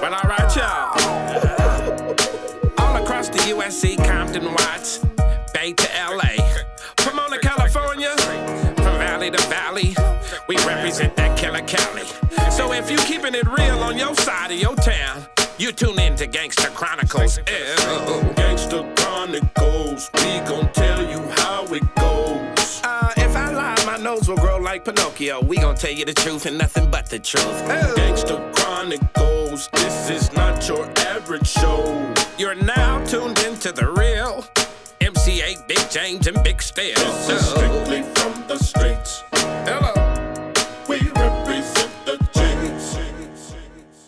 Well, all right, y'all. All across the USC, Compton, Watts, Bay to LA, Pomona, California, from valley to valley, we represent that killer Cali. So if you keeping it real on your side of your town, you tune in to Gangsta Chronicles. Gangsta Chronicles, we gon' tell you how it goes. If I lie, my nose will grow like Pinocchio. We gon' tell you the truth and nothing but the truth. Gangsta Chronicles, this is not your average show. You're now tuned into the real MC8, Big James, and Big Stairs. This is strictly from the streets. Hello. We represent the James.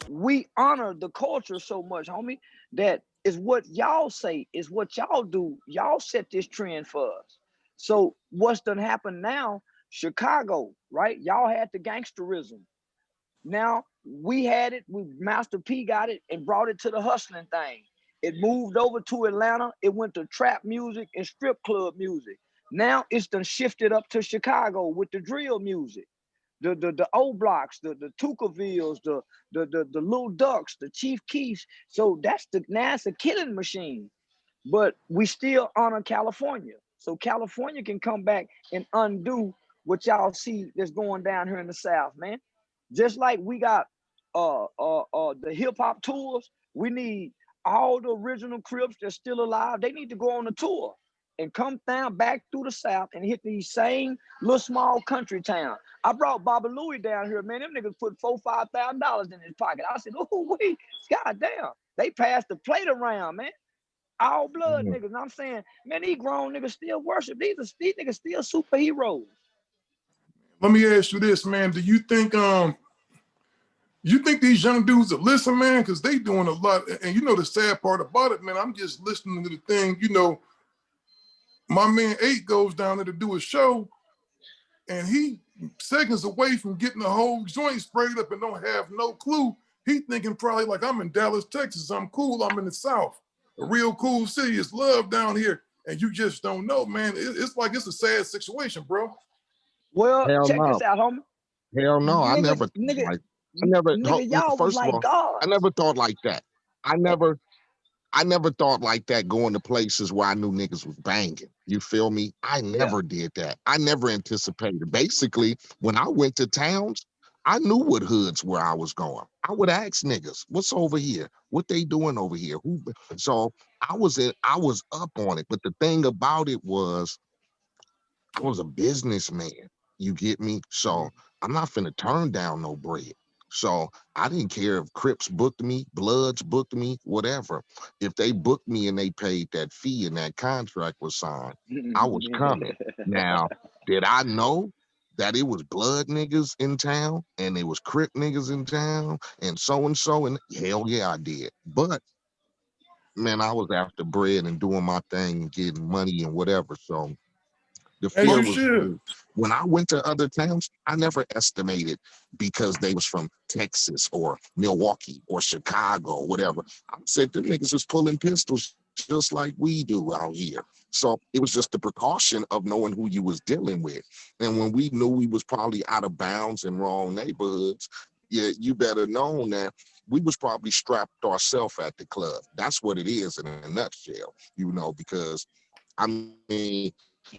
We honor the culture so much, homie, that is what y'all say, is what y'all do. Y'all set this trend for us. So what's done happened now, Chicago, right? Y'all had the gangsterism. Now we had it, Master P got it and brought it to the hustling thing. It moved over to Atlanta. It went to trap music and strip club music. Now it's done shifted up to Chicago with the drill music. The O Blocks, the Tucavilles, the Little Ducks, the Chief Keefs. So now it's a killing machine. But we still honor California. So California can come back and undo what y'all see that's going down here in the South, man. Just like we got the hip hop tours, we need all the original Crips that's still alive. They need to go on a tour and come down back through the South and hit these same little small country town. I brought Baba Louie down here, man. Them niggas put $4,000-5,000 in his pocket. I said, oh wait, goddamn. They passed the plate around, man. All blood niggas. And I'm saying, man, these grown niggas still worship. These niggas still superheroes. Let me ask you this, man. Do you think these young dudes are listening, man? Because they doing a lot. And you know the sad part about it, man, I'm just listening to the thing, you know, my man 8 goes down there to do a show and he seconds away from getting the whole joint sprayed up and don't have no clue. He thinking probably like, I'm in Dallas, Texas. I'm cool. I'm in the South. A real cool city. It's love down here. And you just don't know, man. It's like it's a sad situation, bro. Well, Hell check no. this out, homie. Hell no. I never y'all was like God. I never thought like that. I never thought like that going to places where I knew niggas was banging. You feel me? I never did that. I never anticipated. Basically, when I went to towns, I knew what hoods where I was going. I would ask niggas, what's over here? What they doing over here? So I was up on it. But the thing about it was, I was a businessman. You get me? So I'm not finna turn down no bread. So I didn't care if Crips booked me, Bloods booked me, whatever. If they booked me and they paid that fee and that contract was signed, I was coming. Now, did I know that it was Blood niggas in town and it was Crip niggas in town and so? And hell yeah, I did. But man, I was after bread and doing my thing and getting money and whatever. So the fear was when I went to other towns, I never estimated because they was from Texas or Milwaukee or Chicago or whatever. I said the niggas was pulling pistols just like we do out here. So it was just the precaution of knowing who you was dealing with. And when we knew we was probably out of bounds in wrong neighborhoods, yeah, you better know that we was probably strapped ourselves at the club. That's what it is in a nutshell, you know, because I mean,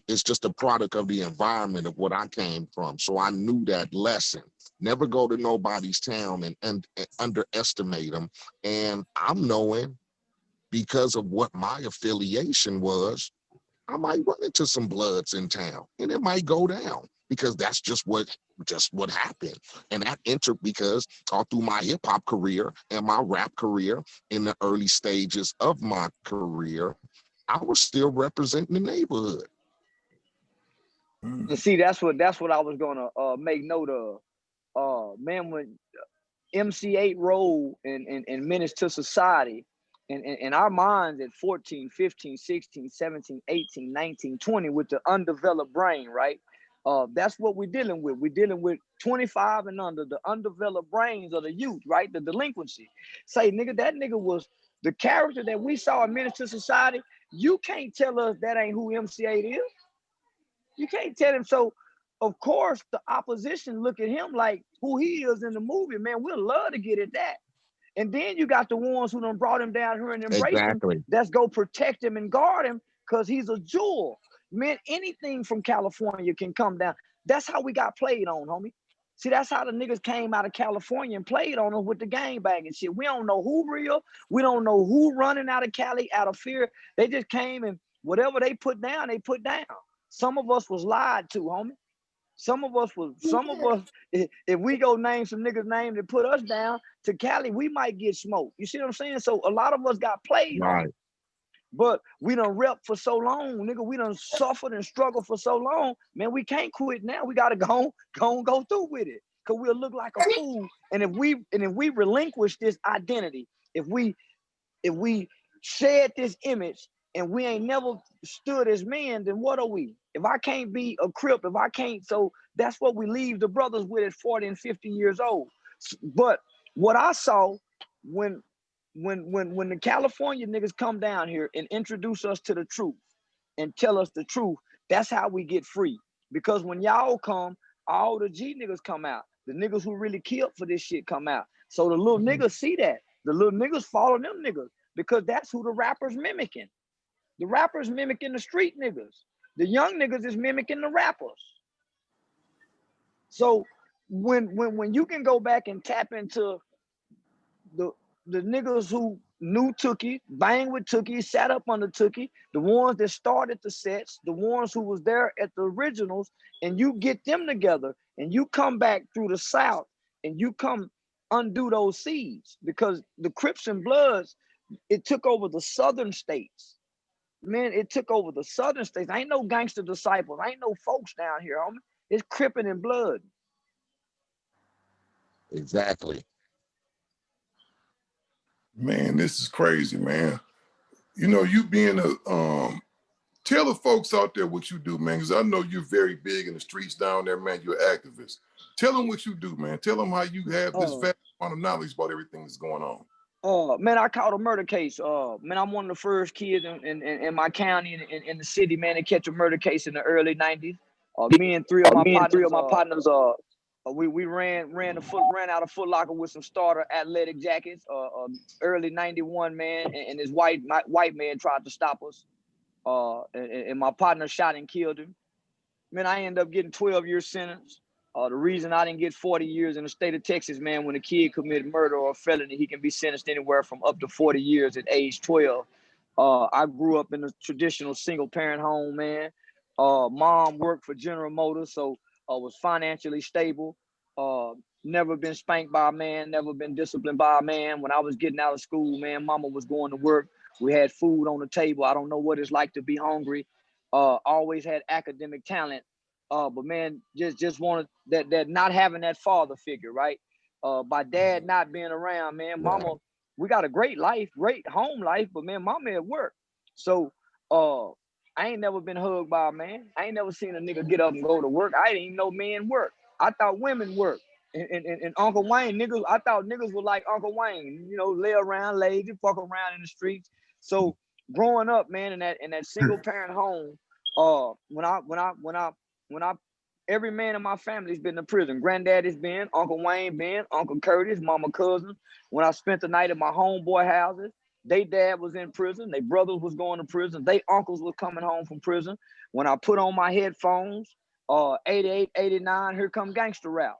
it's just a product of the environment of what I came from. So I knew that lesson. Never go to nobody's town and underestimate them. And I'm knowing because of what my affiliation was, I might run into some Bloods in town and it might go down because that's just what happened. And that entered because all through my hip hop career and my rap career in the early stages of my career, I was still representing the neighborhood. And see, that's what I was gonna make note of. Man, when MC8 role in Menace to Society, and our minds at 14, 15, 16, 17, 18, 19, 20 with the undeveloped brain, right? That's what we're dealing with. We're dealing with 25 and under, the undeveloped brains of the youth, right? The delinquency. Say, nigga, that nigga was the character that we saw in Menace to Society. You can't tell us that ain't who MC8 is. You can't tell him. So, of course, the opposition look at him like who he is in the movie, man. We'll love to get at that. And then you got the ones who done brought him down here and embraced him. Exactly. That's go protect him and guard him because he's a jewel. Man, anything from California can come down. That's how we got played on, homie. See, that's how the niggas came out of California and played on us with the gangbang and shit. We don't know who real. We don't know who running out of Cali out of fear. They just came and whatever they put down, they put down. Some of us was lied to, homie. Some of us, if we go name some niggas' name that put us down to Cali, we might get smoked. You see what I'm saying? So a lot of us got played, Right. homie. But we done rep for so long, nigga. We done suffered and struggled for so long. Man, we can't quit now. We gotta go through with it. Cause we'll look like a fool. And if we relinquish this identity, if we shed this image and we ain't never stood as men, then what are we? If I can't be a Crip, if I can't, so that's what we leave the brothers with at 40 and 50 years old. But what I saw when the California niggas come down here and introduce us to the truth and tell us the truth, that's how we get free. Because when y'all come, all the G niggas come out. The niggas who really killed for this shit come out. So the little niggas see that. The little niggas follow them niggas because that's who the rappers mimicking. The rappers mimicking the street niggas. The young niggas is mimicking the rappers. So when you can go back and tap into the niggas who knew Tookie, bang with Tookie, sat up under Tookie, the ones that started the sets, the ones who was there at the originals, and you get them together and you come back through the South and you come undo those seeds because the Crips and Bloods, it took over the southern states. Man, it took over the southern states. I ain't no gangster disciples. I ain't no folks down here, homie. It's Crippin' and Blood. Exactly. Man, this is crazy, man. You know, you being a tell the folks out there what you do, man, because I know you're very big in the streets down there, man. You're an activist. Tell them what you do, man. Tell them how you have this vast amount of knowledge about everything that's going on. Man, I caught a murder case. Man, I'm one of the first kids in my county in the city, man, to catch a murder case in the early 90s. Me and three of my partners, we ran out of Foot Locker with some starter athletic jackets. Early 91, man, and this white man tried to stop us. And my partner shot and killed him. Man, I ended up getting 12 year sentence. The reason I didn't get 40 years in the state of Texas, man, when a kid committed murder or a felony, he can be sentenced anywhere from up to 40 years at age 12. I grew up in a traditional single parent home, man. Mom worked for General Motors, so was financially stable. Never been spanked by a man, never been disciplined by a man. When I was getting out of school, man, mama was going to work. We had food on the table. I don't know what it's like to be hungry. Always had academic talent. But man, just wanted that not having that father figure, right? By dad not being around, man, mama, we got a great life, great home life, but man, mama at work. So I ain't never been hugged by a man. I ain't never seen a nigga get up and go to work. I didn't even know men work. I thought women work. And Uncle Wayne, niggas, I thought niggas were like Uncle Wayne, you know, lay around, lazy, fuck around in the streets. So growing up, man, in that single parent home, when I every man in my family's been to prison. Granddaddy's been, Uncle Wayne been, Uncle Curtis, mama cousin. When I spent the night at my homeboy houses, they dad was in prison. They brothers was going to prison. They uncles was coming home from prison. When I put on my headphones, 88, 89, here come gangster rap.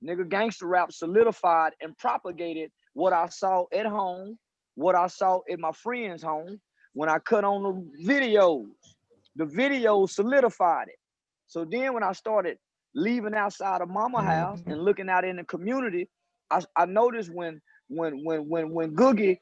Nigga, gangster rap solidified and propagated what I saw at home, what I saw at my friend's home. When I cut on the videos solidified it. So then when I started leaving outside of mama house and looking out in the community, I noticed when Googie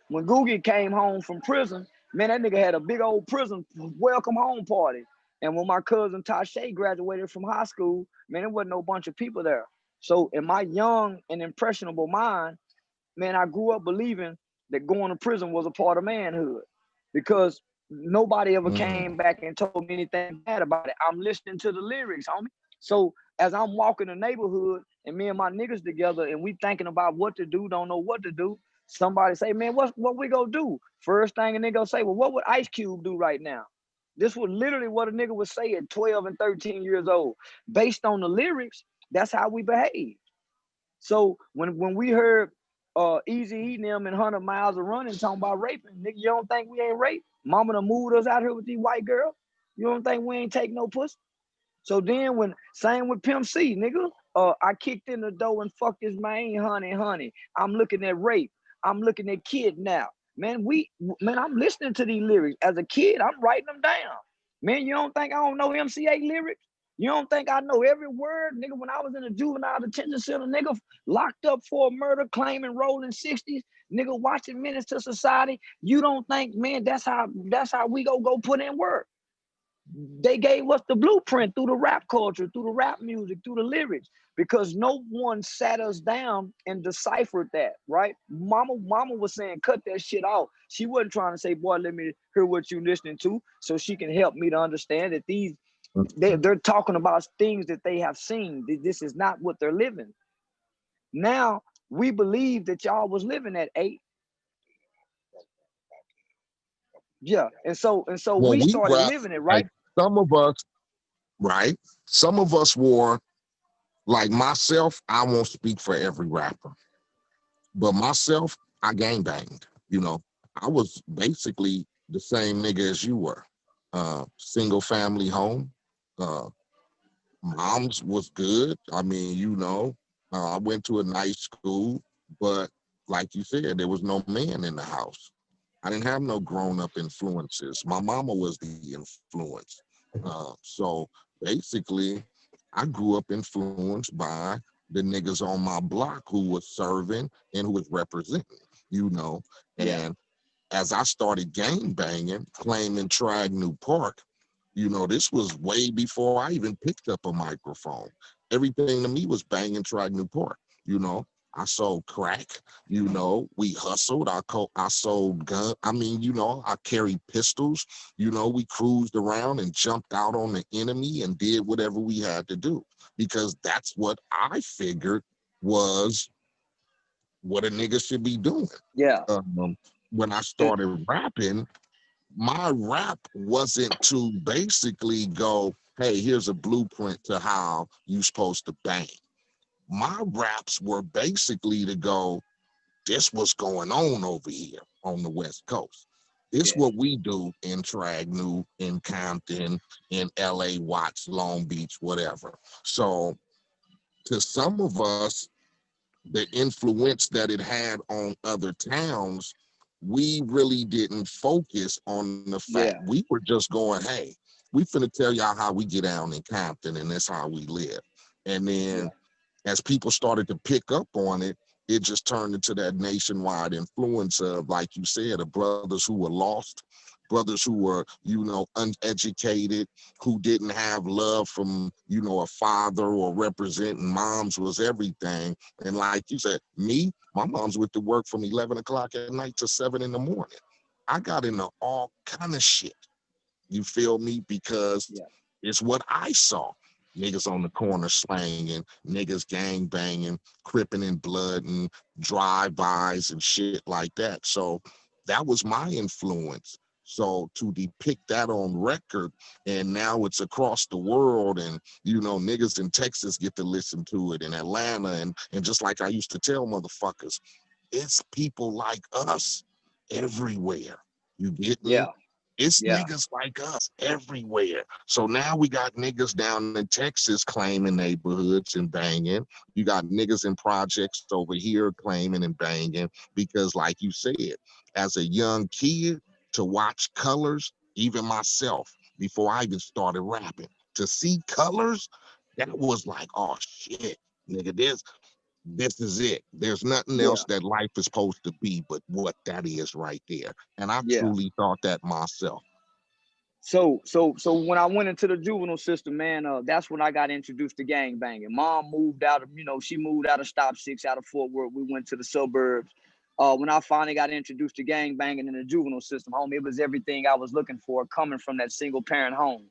came home from prison, man, that nigga had a big old prison welcome home party. And when my cousin Tashay graduated from high school, man, there wasn't no bunch of people there. So in my young and impressionable mind, man, I grew up believing that going to prison was a part of manhood because nobody ever came back and told me anything bad about it. I'm listening to the lyrics, homie. So as I'm walking the neighborhood and me and my niggas together and we thinking about what to do, don't know what to do, somebody say, man, what we gonna do? First thing a nigga gonna say, well, what would Ice Cube do right now? This was literally what a nigga would say at 12 and 13 years old. Based on the lyrics, that's how we behave. So when we heard Easy eating them and 100 miles of running talking about raping. Nigga, you don't think we ain't raped? Mama done moved us out here with these white girls. You don't think we ain't take no pussy? So then when, same with Pimp C, nigga. I kicked in the door and fucked this man, honey. I'm looking at rape. I'm looking at kidnap. Man, I'm listening to these lyrics. As a kid, I'm writing them down. Man, you don't think I don't know MCA lyrics? You don't think I know every word? Nigga, when I was in a juvenile detention center, nigga, locked up for a murder, claiming rolling 60s, nigga, watching Menace to Society. You don't think, man, that's how we go put in work. They gave us the blueprint through the rap culture, through the rap music, through the lyrics, because no one sat us down and deciphered that, right? Mama was saying, cut that shit off. She wasn't trying to say, boy, let me hear what you listening to so she can help me to understand that they're talking about things that they have seen. This is not what they're living. Now, we believe that y'all was living at 8. Yeah, and so Well, we we started rap, living it, like right? some of us, right? Some of us wore, like myself, I won't speak for every rapper, but myself, I gang banged. You know, I was basically the same nigga as you were. Single family home. Uh, Mom's was good. I mean, I went to a nice school, but like you said, there was no man in the house. I didn't have no grown-up influences. My mama was the influence. So basically, I grew up influenced by the niggas on my block who was serving and who was representing, you know. Yeah. And as I started gang banging, claiming Trag New Park, this was way before I even picked up a microphone. Everything to me was banging Trag New Park, you know. I sold crack, we hustled. I sold gun. I mean, I carried pistols. We cruised around and jumped out on the enemy and did whatever we had to do because that's what I figured was what a nigga should be doing. Yeah. When I started rapping, my rap wasn't to basically go, hey, here's a blueprint to how you supposed to bang. My raps were basically to go, this what's going on over here on the West Coast. This what we do in Tragnu, in Compton, in LA, Watts, Long Beach, whatever. So to some of us, the influence that it had on other towns, we really didn't focus on the fact. We were just going, hey, we finna tell y'all how we get down in Compton and that's how we live. And then as people started to pick up on it, it just turned into that nationwide influence of, like you said, of brothers who were lost, brothers who were, uneducated, who didn't have love from, a father or representing. Moms was everything. And like you said, me, my mom's went to work from 11 o'clock at night to 7 in the morning. I got into all kind of shit. You feel me? Because it's what I saw. Niggas on the corner slanging, niggas gang banging, cripping and blood and drive-bys and shit like that. So that was my influence. So to depict that on record, and now it's across the world, and niggas in Texas get to listen to it, in Atlanta, and just like I used to tell motherfuckers, it's people like us everywhere. You get me? It's niggas like us everywhere. So now we got niggas down in Texas claiming neighborhoods and banging. You got niggas in projects over here claiming and banging because, like you said, as a young kid, to watch colors, even myself, before I even started rapping, to see colors, that was like, oh shit, nigga, this is it. There's nothing else that life is supposed to be but what that is right there. And I truly thought that myself. So when I went into the juvenile system, man, that's when I got introduced to gang banging. Mom moved out of, she moved out of Stop 6, out of Fort Worth. We went to the suburbs. When I finally got introduced to gang banging in the juvenile system, homie, it was everything I was looking for coming from that single parent home.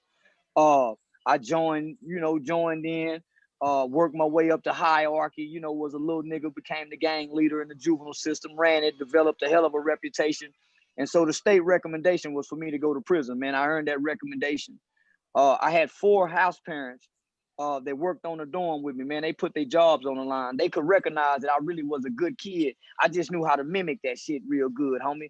I joined in, worked my way up the hierarchy, was a little nigga, became the gang leader in the juvenile system, ran it, developed a hell of a reputation. And so the state recommendation was for me to go to prison, man. I earned that recommendation. I had 4 house parents that worked on the dorm with me, man. They put their jobs on the line. They could recognize that I really was a good kid. I just knew how to mimic that shit real good, homie.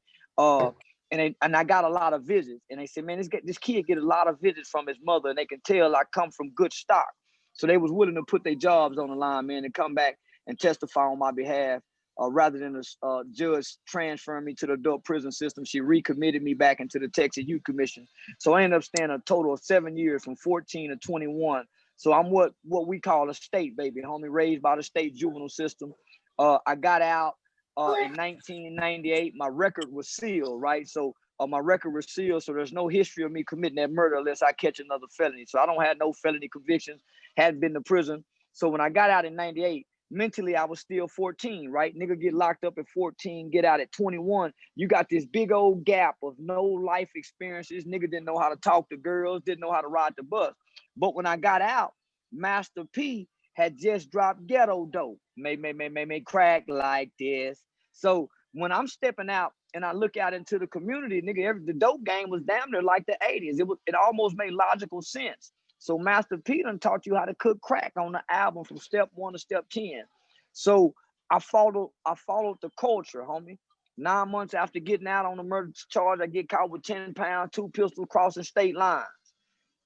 And I got a lot of visits. And they said, man, this kid get a lot of visits from his mother, and they can tell I come from good stock. So they was willing to put their jobs on the line, man, and come back and testify on my behalf. Rather than a judge transferring me to the adult prison system, she recommitted me back into the Texas Youth Commission. So I ended up staying a total of 7 years, from 14 to 21. So I'm what we call a state baby, homie, raised by the state juvenile system. I got out in 1998. My record was sealed, right? So my record was sealed, so there's no history of me committing that murder unless I catch another felony. So I don't have no felony convictions, hadn't been to prison. So when I got out in 98, mentally I was still 14, right? Nigga get locked up at 14, get out at 21. You got this big old gap of no life experiences. Nigga didn't know how to talk to girls, didn't know how to ride the bus. But when I got out, Master P had just dropped Ghetto Dope. May crack like this. So when I'm stepping out and I look out into the community, nigga, the dope game was damn near like the 80s. It almost made logical sense. So Master P done taught you how to cook crack on the album from step 1 to step 10. So I followed the culture, homie. 9 months after getting out on the murder charge, I get caught with 10 pounds, 2 pistols crossing state lines.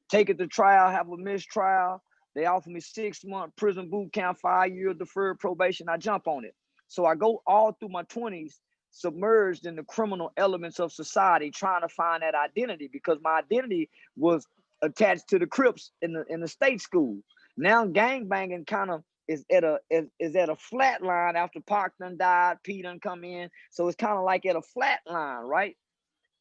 Take it to trial, have a mistrial. They offer me 6-month prison boot camp, 5 years deferred probation. I jump on it. So I go all through my 20s submerged in the criminal elements of society, trying to find that identity, because my identity was attached to the Crips in the state school. Now gangbanging kind of is at a flat line after Pac done died, P done come in. So it's kind of like at a flat line, right?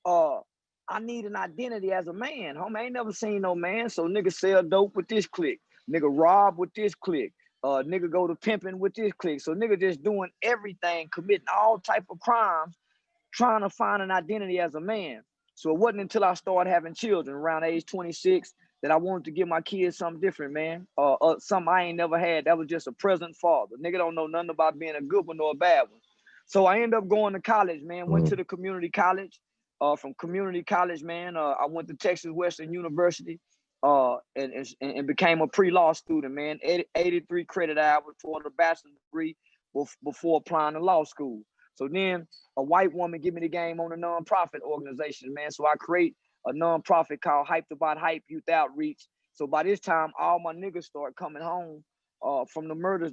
I need an identity as a man. Homie, I ain't never seen no man. So nigga sell dope with this clique. Nigga rob with this clique. Nigga go to pimping with this clique. So nigga just doing everything, committing all type of crimes, trying to find an identity as a man. So it wasn't until I started having children around age 26 that I wanted to give my kids something different, man. Something I ain't never had. That was just a present father. Nigga don't know nothing about being a good one or a bad one. So I ended up going to college, man. Went to the community college. From community college, man, I went to Texas Western University and became a pre-law student, man. 83 credit hours toward a bachelor's degree before applying to law school. So then a white woman give me the game on a nonprofit organization, man. So I create a nonprofit called Hyped About Hype Youth Outreach. So by this time, all my niggas start coming home from the murders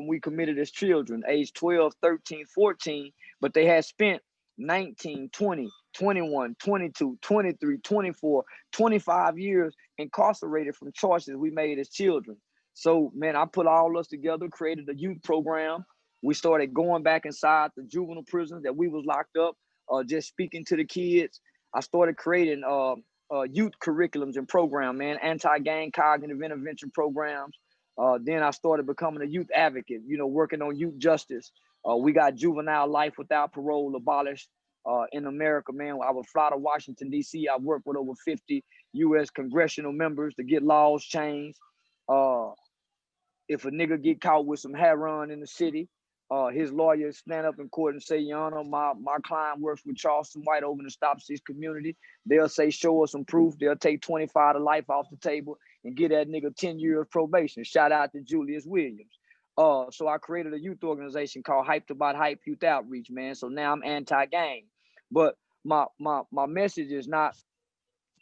we committed as children, age 12, 13, 14, but they had spent 19, 20, 21, 22, 23, 24, 25 years incarcerated from choices we made as children. So, man, I put all us together, created a youth program. We started going back inside the juvenile prisons that we was locked up, just speaking to the kids. I started creating youth curriculums and programs, man, anti-gang cognitive intervention programs. Then I started becoming a youth advocate, working on youth justice. We got juvenile life without parole abolished in America, man. I would fly to Washington, D.C. I worked with over 50 U.S. congressional members to get laws changed. If a nigga get caught with some heroin in the city, his lawyer stand up in court and say, Your Honor, my client works with Charleston White over in the Stop Six community. They'll say, show us some proof. They'll take 25 to life off the table and get that nigga 10 years probation. Shout out to Julius Williams. So I created a youth organization called Hyped About Hype Youth Outreach, man. So now I'm anti-gang. But my message is not,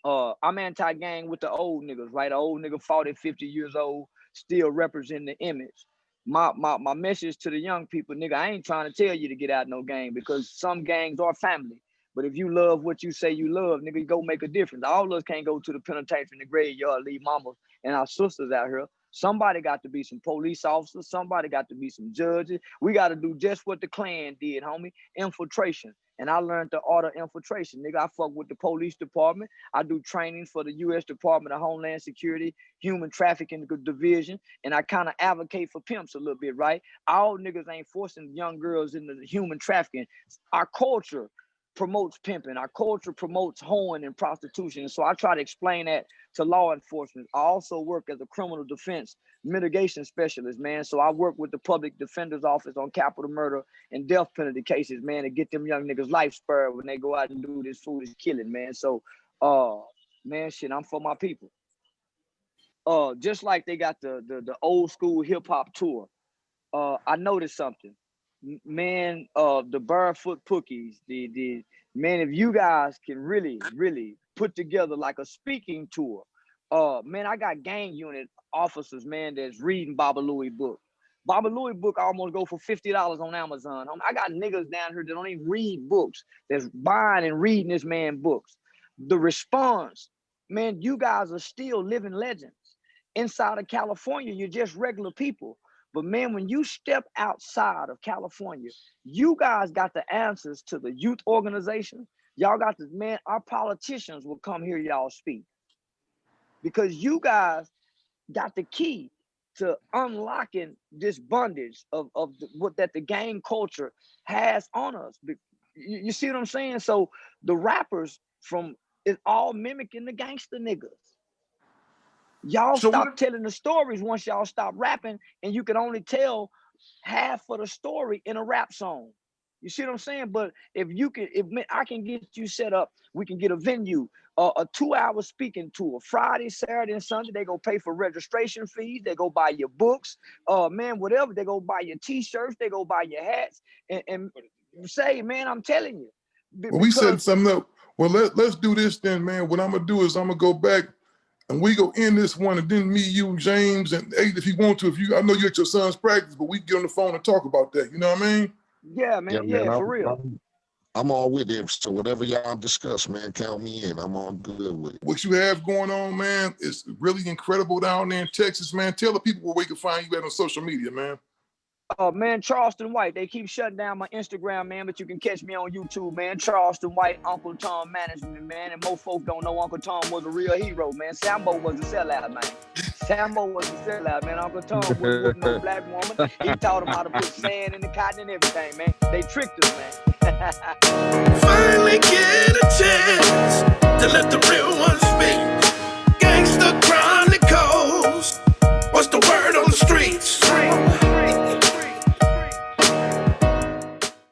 I'm anti-gang with the old niggas, right? An old nigga 40, 50 years old, still representing the image. My message to the young people, nigga, I ain't trying to tell you to get out no gang, because some gangs are family. But if you love what you say you love, nigga, go make a difference. All of us can't go to the penitentiary in the graveyard, leave mamas and our sisters out here. Somebody got to be some police officers. Somebody got to be some judges. We got to do just what the Klan did, homie, infiltration. And I learned the art of infiltration. Nigga, I fuck with the police department. I do training for the U.S. Department of Homeland Security, Human Trafficking Division, and I kind of advocate for pimps a little bit, right? All niggas ain't forcing young girls into the human trafficking. Our culture promotes pimping. Our culture promotes hoeing and prostitution. So I try to explain that to law enforcement. I also work as a criminal defense mitigation specialist, man. So I work with the public defender's office on capital murder and death penalty cases, man, to get them young niggas life spared when they go out and do this foolish killing, man. So, man, shit, I'm for my people. just like they got the old school hip hop tour. I noticed something, man. The Barefoot Pookies, the man. If you guys can really put together like a speaking tour, man, I got gang unit officers, man, that's reading Baba Louie book. Baba Louie book almost go for $50 on Amazon. I got niggas down here that don't even read books, that's buying and reading this man books. The response, man, you guys are still living legends. Inside of California, you're just regular people. But man, when you step outside of California, you guys got the answers to the youth organizations. Y'all got the, man, our politicians will come hear y'all speak. Because you guys got the key to unlocking this bondage of what that the gang culture has on us. You see what I'm saying? So the rappers from is all mimicking the gangster niggas. Y'all stop telling the stories once y'all stop rapping, and you can only tell half of the story in a rap song. You see what I'm saying? But if I can get you set up, we can get a venue, a 2-hour speaking tour, Friday, Saturday, and Sunday. They go pay for registration fees. They go buy your books, man, whatever. They go buy your t-shirts. They go buy your hats, and say, man, I'm telling you. Well, we setting something up. Well, let's do this then, man. What I'm gonna do is I'm gonna go back and we go end this one, and then me, you, James, and Aid, if you want to. I know you're at your son's practice, but we get on the phone and talk about that. You know what I mean? Yeah, man. Yeah, for real. I'm all with it. So whatever y'all discuss, man, count me in. I'm all good with it. What you have going on, man, is really incredible down there in Texas, man. Tell the people where we can find you at on social media, man. Man, Charleston White. They keep shutting down my Instagram, man, but you can catch me on YouTube, man. Charleston White, Uncle Tom Management, man. And most folks don't know Uncle Tom was a real hero, man. Sambo was the sellout, man. Sambo was the sellout, man. Uncle Tom was no black woman. He taught him how to put sand in the cotton and everything, man. They tricked us, man. Finally get a chance to let the